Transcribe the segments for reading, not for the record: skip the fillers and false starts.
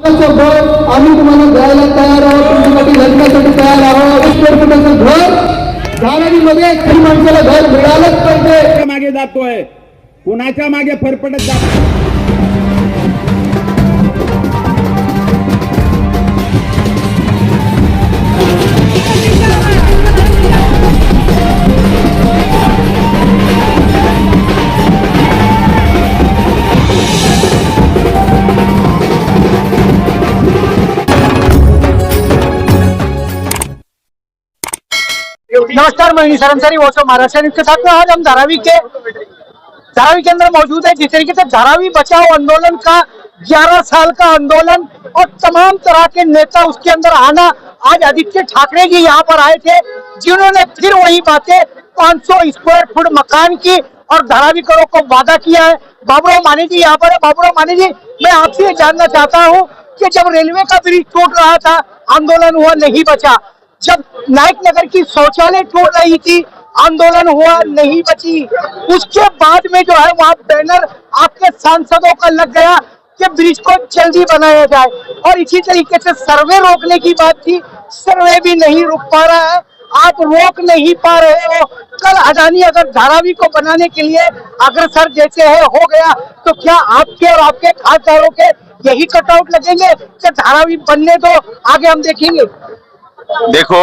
घर आम्ही तुम्हाला द्यायला तयार आहोत, तुमच्यासाठी लढण्यासाठी तयार आहोत. 1 स्क्वेअर फुटाचं घर धारावीमध्ये तरी माणसाला घर मिळालंच पाहिजे. मागे जातोय, कुणाच्या मागे फरफटत जातो. नमस्कार, मैं Nisar Ansari watch of Maharashtra news के साथ में आज हम धारावी के अंदर मौजूद है। जिस तरीके से धारावी बचाओ आंदोलन का 11 साल का आंदोलन और तमाम तरह के नेता उसके अंदर आना, आज आदित्य ठाकरे जी यहाँ पर आए थे, जिन्होंने फिर वही बातें 500 स्क्वायर फुट मकान की और धारावीकरों को वादा किया है। बाबूराव माने जी यहाँ पर है। बाबूराव माने जी, मैं आपसे जानना चाहता हूँ कि जब रेलवे का ब्रिज टूट रहा था, आंदोलन हुआ, नहीं बचा। जब नायक नगर की शौचालय टूट रही थी, आंदोलन हुआ, नहीं बची। उसके बाद में जो है वहाँ बैनर आपके सांसदों का लग गया कि ब्रिज को जल्दी बनाया जाए, और इसी तरीके से सर्वे रोकने की बात थी, सर्वे भी नहीं रुक पा रहा है, आप रोक नहीं पा रहे हो। कल अडानी अगर धारावी को बनाने के लिए अग्रसर जैसे है हो गया, तो क्या आपके और आपके खासदारों के यही कटआउट लगेंगे कि धारावी बनने दो, आगे हम देखेंगे? देखो,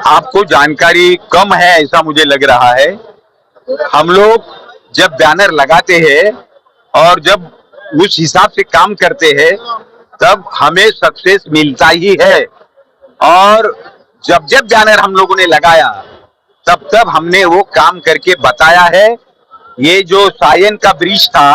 आपको जानकारी कम है ऐसा मुझे लग रहा है। हम लोग जब बैनर लगाते हैं और जब उस हिसाब से काम करते हैं, तब हमें सक्सेस मिलता ही है। और जब जब बैनर हम लोगों ने लगाया, तब हमने वो काम करके बताया है। ये जो सायन का ब्रिज था,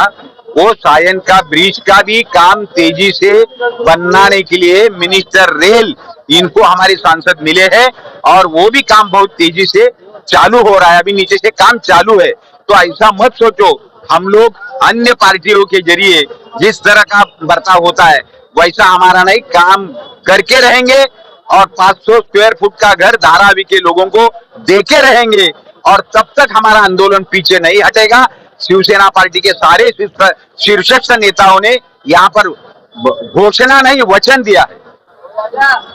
वो सायन का ब्रिज का भी काम तेजी से बनाने के लिए मिनिस्टर रेल, इनको हमारे सांसद मिले हैं और वो भी काम बहुत तेजी से चालू हो रहा है। अभी नीचे से काम चालू है। तो ऐसा मत सोचो हम लोग अन्य पार्टियों के जरिए जिस तरह का बर्ताव होता है वैसा हमारा नहीं, काम करके रहेंगे और 500 स्क्वायर फुट का घर धारावी के लोगों को देके रहेंगे, और तब तक हमारा आंदोलन पीछे नहीं हटेगा। शिवसेना पार्टी के सारे शीर्षस्थ नेताओं ने यहाँ पर घोषणा नहीं, वचन दिया है।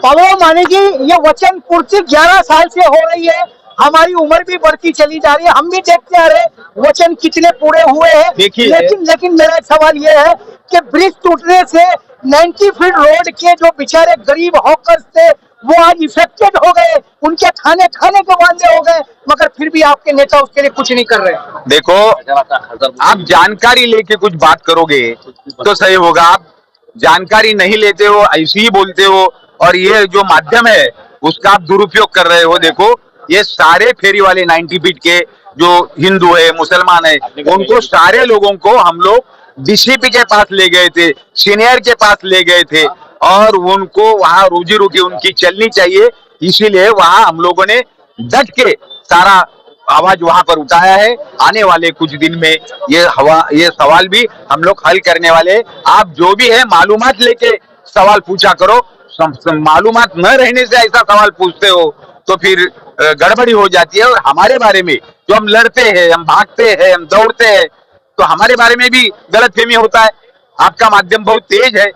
बाबूराव माने जी, ये वचन पूर्ति 11 साल से हो रही है, हमारी उम्र भी बढ़ती चली जा रही है, हम भी देखते आ रहे वचन कितने पूरे हुए हैं। लेकिन मेरा सवाल ये है कि ब्रिज टूटने से 90 फीट रोड के जो बेचारे गरीब हॉकर्स थे, वो आज इफेक्टेड हो गए, उनके खाने के वादे हो गए, मगर फिर भी आपके नेता उसके लिए कुछ नहीं कर रहे। देखो, आप जानकारी लेके कुछ बात करोगे तो सही होगा। आप जानकारी नहीं लेते हो, ऐसे ही बोलते हो, और ये जो माध्यम है उसका आप दुरुपयोग कर रहे हो। देखो, ये सारे फेरी वाले 90 फीट के जो हिंदू है, मुसलमान है, उनको सारे लोगों को हम लोग डीसीपी के पास ले गए थे, सीनियर के पास ले गए थे, और उनको वहां रोजी रोटी उनकी चलनी चाहिए, इसीलिए वहां हम लोगों ने डट के सारा आवाज वहां पर उठाया है। आने वाले कुछ दिन में ये सवाल भी हम लोग हल करने वाले। आप जो भी है मालूमात लेके सवाल पूछा करो। मालूमात न रहने से ऐसा सवाल पूछते हो तो फिर गड़बड़ी हो जाती है। और हमारे बारे में जो हम लड़ते हैं, हम भागते हैं, हम दौड़ते हैं, तो हमारे बारे में भी गलतफहमी होता है। आपका माध्यम बहुत तेज है,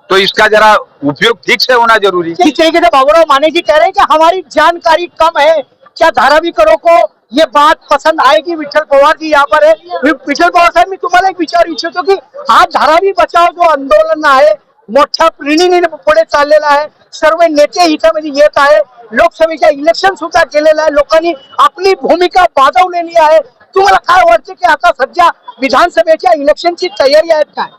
तो इसका जरा उपयोग ठीक से होना जरूरी है। इस तरीके से बाबूराव माने जी कह रहे हैं कि हमारी जानकारी कम है। क्या धारावीकरों को ये बात पसंद आएगी? विठ्ठल पवार जी यहाँ पर है। विठ्ठल पवार साहेब, मी तुम्हाला एक विचार इच्छितो की आज धारावी बचाव जो आंदोलन आहे मोठ्या प्रिणीने पुढे चाललेला आहे, सर्व नेते हिच्यामध्ये येत आहे, लोकसभेच्या इलेक्शन सुद्धा केलेलं आहे, लोकांनी आपली भूमिका बाजवलेली आहे। तुम्हाला काय वाटतं की आता सध्या विधानसभेच्या इलेक्शनची तयारी आहे काय?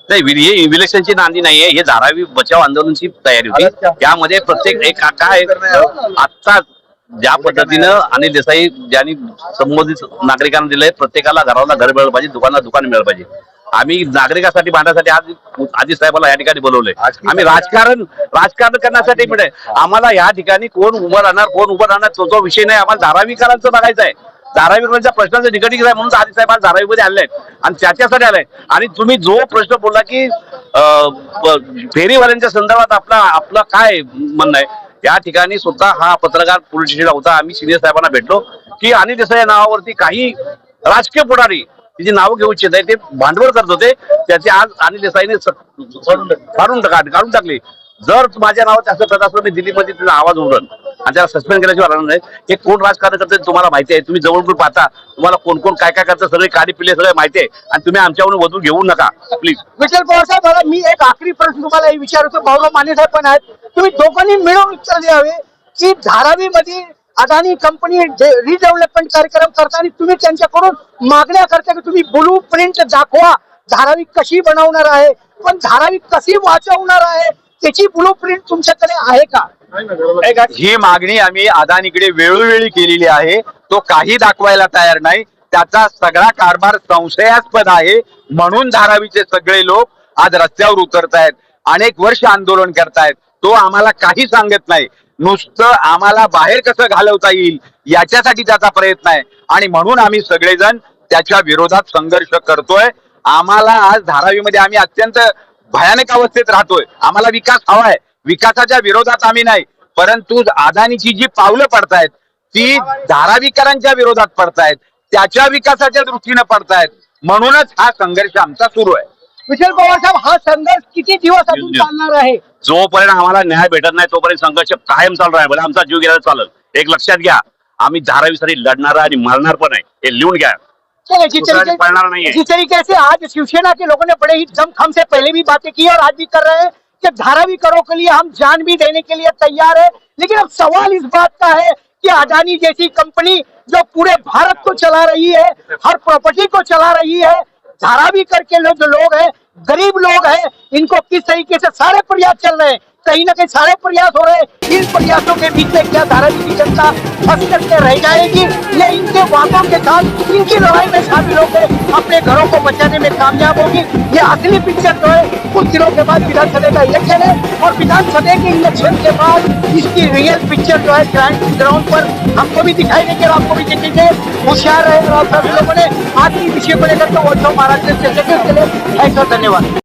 नाही, हे इलेक्शनची नांदी नाहीये, हे धारावी बचाव आंदोलनाची तयारी होती। त्यामध्ये प्रत्येक एक काय आता ज्या पद्धतीनं अनिल देसाई ज्यांनी संबंधित नागरिकांना दिलंय, प्रत्येकाला घराला घर मिळालं पाहिजे, दुकानाला दुकान मिळालं पाहिजे। आम्ही नागरिकांसाठी भांडण्यासाठी आज आजी साहेबांना या ठिकाणी बोलवलंय। आम्ही राजकारण करण्यासाठी मिळे, आम्हाला या ठिकाणी कोण उभं राहणार तो विषय नाही, आम्हाला धारावीकरांचं बघायचं आहे। धारावीकरांच्या प्रश्नाचं निगडीत आहे म्हणून आजी साहेब आज धारावीमध्ये आले आहेत आणि त्याच्यासाठी आलाय। आणि तुम्ही जो प्रश्न बोलला की फेरीवाल्यांच्या संदर्भात आपला काय म्हणणं आहे, त्या ठिकाणी स्वतः हा पत्रकार पोलीस स्टेशनला होता। आम्ही सिनियर साहेबांना भेटलो की अनिल देसाई नावावरती काही राजकीय पुढारी तिची नावं घेऊ इच्छित आहे ते भांडवल करत होते त्याचे आज अनिल देसाईने काढून टाकली. जर माझ्या नावात असं करत असलं मी दिल्लीमध्ये त्याचा आवाज उडल आणि त्याला सस्पेंड केल्याशिवाय राहणार नाही. हे कोण राजकारण करते तुम्हाला माहिती आहे, तुम्ही जवळून पाहता, तुम्हाला कोण कोण काय काय करतं सगळे काडी पिले सगळे माहिती आहे आणि तुम्ही आमच्यावरून वधून घेऊ नका प्लीज. विठ्ठल पवार साहेब, मला मी एक आखरी प्रश्न तुम्हाला विचारतो. भाऊराव माने साहेब पण आहेत, तुम्ही दोघांनी मिळून उत्तर द्यावे की धारावीमध्ये अदानी कंपनी रिडेव्हलपमेंट कार्यक्रम करताना तुम्ही त्यांच्याकडून मागण्या करता की तुम्ही ब्लू प्रिंट दाखवा, धारावी कशी बनवणार आहे, पण धारावी कशी वाचवणार आहे, त्याची ब्लू प्रिंट तुमच्याकडे आहे का? ही मागणी आम्ही अदानीकडे वेळोवेळी केलेली आहे. तो काही दाखवायला तयार नाही. त्याचा सगळा कारभार संशयास्पद आहे म्हणून धारावीचे सगळे लोक आज रस्त्यावर उतरतायत, अनेक वर्ष आंदोलन करतायत. तो आम्हाला काही सांगत नाही, नुसतं आम्हाला बाहेर कसं घालवता येईल याच्यासाठी त्याचा प्रयत्न आहे आणि म्हणून आम्ही सगळेजण त्याच्या विरोधात संघर्ष करतोय. आम्हाला आज धारावीमध्ये आम्ही अत्यंत भयानक अवस्थेत राहतोय. आम्हाला विकास हवाय, विकासाच्या विरोधात आम्ही नाही, परंतु अदानीची जी पावलं पडतायत ती धारावीकरांच्या विरोधात पडतायत, त्याच्या विकासाच्या दृष्टीने पडतायत. म्हणूनच हा संघर्ष आमचा सुरू आहे. विठ्ठल पवार साहेब, हा संघर्ष किती दिवस अजून चालणार आहे? जोपर्यंत आम्हाला न्याय भेटत नाही तोपर्यंत संघर्ष कायम चालू आहे. भले आमचा जीव गेला चालेल. एक लक्षात घ्या, आम्ही धारावीसाठी लढणार आणि मरणार पण आहे, हे लिहून घ्या. पडणार नाहीये. जिस तरीके से आज शिवसेना के लोगों ने बड़े ही दमखम से पहले भी बातें की और आज भी कर रहे हैं कि धारावी करों के लिए हम जान भी देने के लिए तैयार है, लेकिन अब सवाल इस बात का है कि अदानी जैसी कंपनी जो पूरे भारत को चला रही है, हर प्रॉपर्टी को चला रही है, धारावी करके जो लोग हैं, गरीब लोग हैं, इनको किस तरीके से सारे प्रयास चल रहे हैं, कहीं ना कहीं सारे प्रयास हो रहे हैं. इन प्रयासों के बीच में क्या धारावी की जनता फंस करके रह जाएगी या इनके वादों के साथ इनकी लड़ाई में शामिल होकर अपने घरों को बचाने में कामयाब होगी? ये असली पिक्चर जो है कुछ दिनों के बाद विधानसभा का इलेक्शन है और विधानसभा के इलेक्शन के बाद इसकी रियल पिक्चर जो है ग्राउंड पर हमको भी दिखाई देगी और आपको भी दिखेंगे. होशियार रहे और सभी लोगों ने आज की विषय को लेकर तो महाराष्ट्र से धन्यवाद.